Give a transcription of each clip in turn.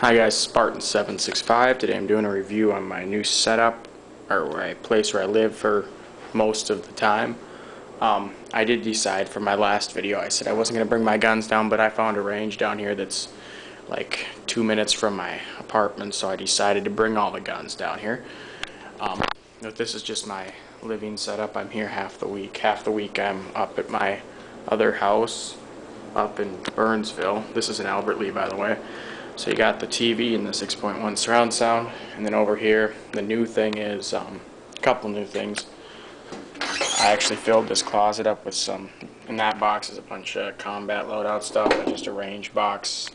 Hi guys, Spartan765. Today I'm doing a review on my new setup, or my place where I live for most of the time. I did decide for my last video, I said I wasn't going to bring my guns down, but I found a range down here that's like 2 minutes from my apartment, so I decided to bring all the guns down here. But this is just my living setup. I'm here half the week. Half the week I'm up at my other house up in Burnsville. This is in Albert Lea, by the way. So you got the TV and the 6.1 surround sound, and then over here the new thing is a couple new things. I actually filled this closet up with some. In that box is a bunch of combat loadout stuff, and just a range box,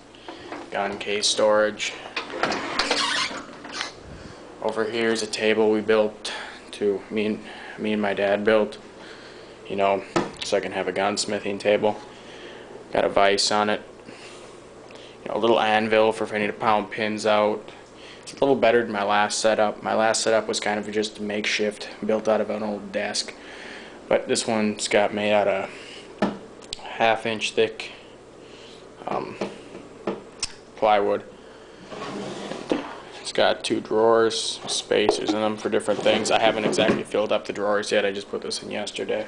gun case storage. Over here is a table we built to me and my dad built, you know, so I can have a gunsmithing table. Got a vise on it. A little anvil for if I need to pound pins out. It's a little better than my last setup. My last setup was kind of just makeshift, built out of an old desk. But this one's got made out of 1/2 inch thick plywood. It's got 2 drawers, spacers in them for different things. I haven't exactly filled up the drawers yet. I just put this in yesterday.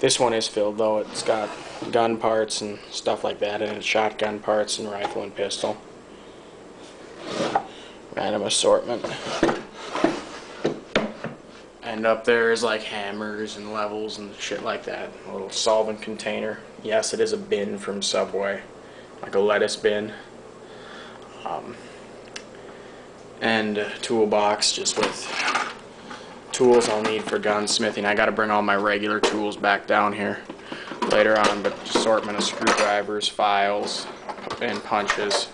This one is filled though. It's got gun parts and stuff like that, and it's shotgun parts and rifle and pistol. Random assortment. And up there is like hammers and levels and shit like that. A little solvent container. Yes, it is a bin from Subway, like a lettuce bin. And a toolbox just with tools I'll need for gunsmithing. I gotta bring all my regular tools back down here later on, but assortment of screwdrivers, files, and punches,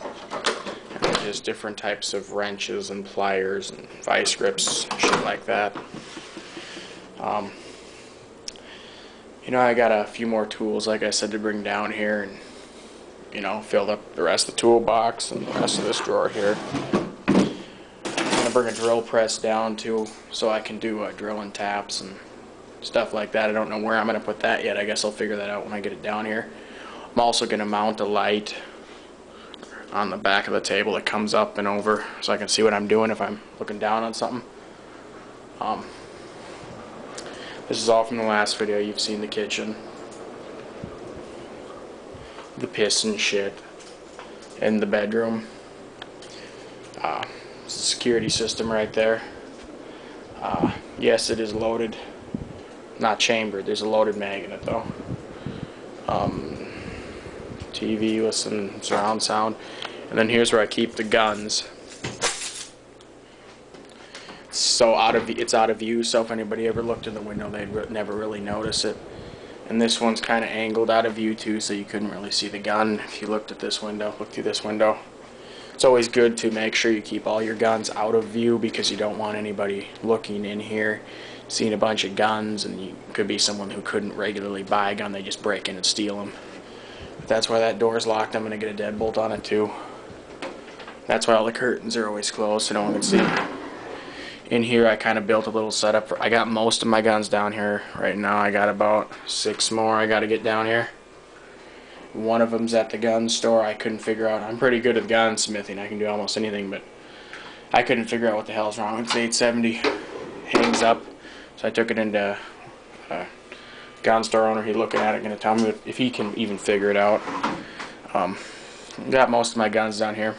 and just different types of wrenches and pliers and vice grips, shit like that. You know, I got a few more tools, like I said, to bring down here, and you know, filled up the rest of the toolbox and the rest of this drawer here. Bring a drill press down too, so I can do drilling taps and stuff like that. I don't know where I'm going to put that yet. I guess I'll figure that out when I get it down here. I'm also going to mount a light on the back of the table that comes up and over, so I can see what I'm doing if I'm looking down on something. This is all from the last video. You've seen the kitchen, the piss and shit, and the bedroom. Security system right there. Yes, it is loaded, not chambered. There's a loaded mag in it though. TV with some surround sound, and then here's where I keep the guns. So it's out of view, so if anybody ever looked in the window, they'd never really notice it. And this one's kind of angled out of view too, so you couldn't really see the gun if you looked at this window. Look through this window. It's always good to make sure you keep all your guns out of view, because you don't want anybody looking in here, seeing a bunch of guns, and you could be someone who couldn't regularly buy a gun. They just break in and steal them. But that's why that door's locked. I'm going to get a deadbolt on it too. That's why all the curtains are always closed so no one can see. In here I kind of built a little setup. I got most of my guns down here right now. I got about 6 more I got to get down here. One of them's at the gun store. I couldn't figure out. I'm pretty good at gunsmithing. I can do almost anything, but I couldn't figure out what the hell's wrong with the 870. Hangs up. So I took it into a gun store owner. He's looking at it, going to tell me if he can even figure it out. Got most of my guns down here.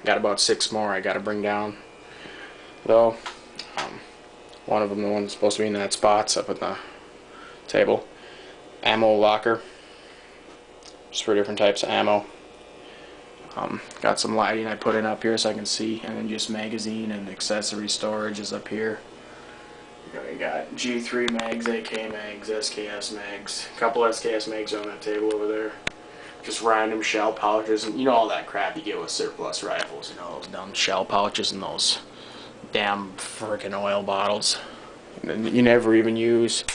Got about 6 more I got to bring down, though. One of them, the one that's supposed to be in that spot's up at the table. Ammo locker. For different types of ammo. Got some lighting I put in up here so I can see, and then just magazine and accessory storage is up here. You got G3 mags, AK mags, SKS mags. A couple SKS mags on that table over there. Just random shell pouches, and you know all that crap you get with surplus rifles. You know, those dumb shell pouches and those damn frickin' oil bottles that you never even use.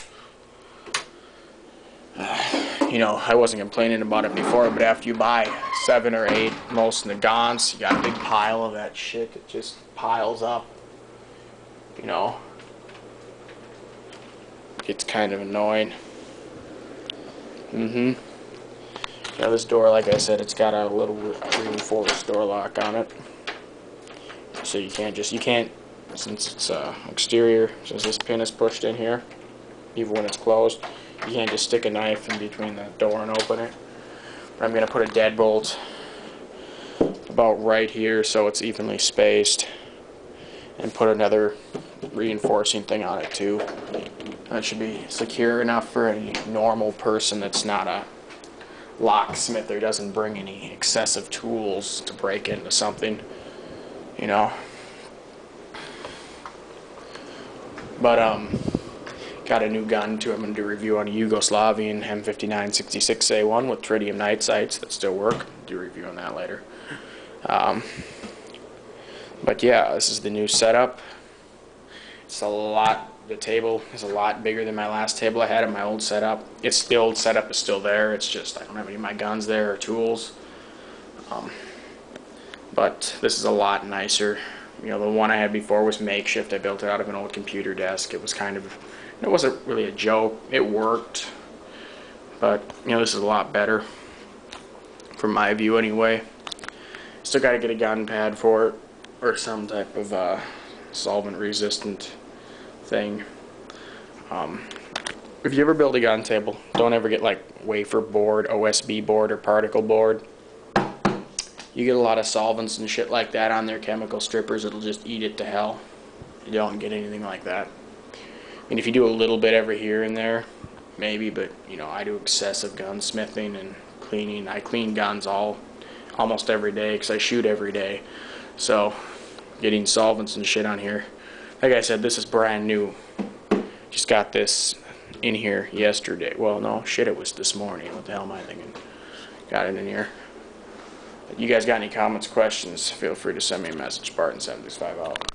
You know, I wasn't complaining about it before, but after you buy 7 or 8, most in the Gons, you got a big pile of that shit that just piles up. You know, it's kind of annoying. Now this door, like I said, it's got a little reinforced door lock on it, so you can't since it's exterior, since this pin is pushed in here, even when it's closed, you can't just stick a knife in between the door and open it. But I'm going to put a deadbolt about right here so it's evenly spaced, and put another reinforcing thing on it too. That should be secure enough for any normal person that's not a locksmith or doesn't bring any excessive tools to break into something, you know. But got a new gun too. I'm going to do a review on a Yugoslavian M5966A1 with tritium night sights that still work. Do a review on that later. But yeah, this is the new setup. It's a lot. The table is a lot bigger than my last table I had in my old setup. The old setup is still there. It's just I don't have any of my guns there or tools. But this is a lot nicer. You know, the one I had before was makeshift. I built it out of an old computer desk. It was it wasn't really a joke. It worked, but you know, this is a lot better from my view anyway. Still got to get a gun pad for it or some type of solvent resistant thing. If you ever build a gun table, don't ever get like wafer board, OSB board, or particle board. You get a lot of solvents and shit like that on there, chemical strippers, it'll just eat it to hell. You don't get anything like that. I mean, if you do a little bit every here and there, maybe, but you know, I do excessive gunsmithing and cleaning. I clean guns almost every day because I shoot every day. So getting solvents and shit on here, like I said, this is brand new. Just got this in here yesterday. Well, no, shit, it was this morning. What the hell am I thinking? Got it in here. You guys got any comments, questions, feel free to send me a message. Spartan765 out.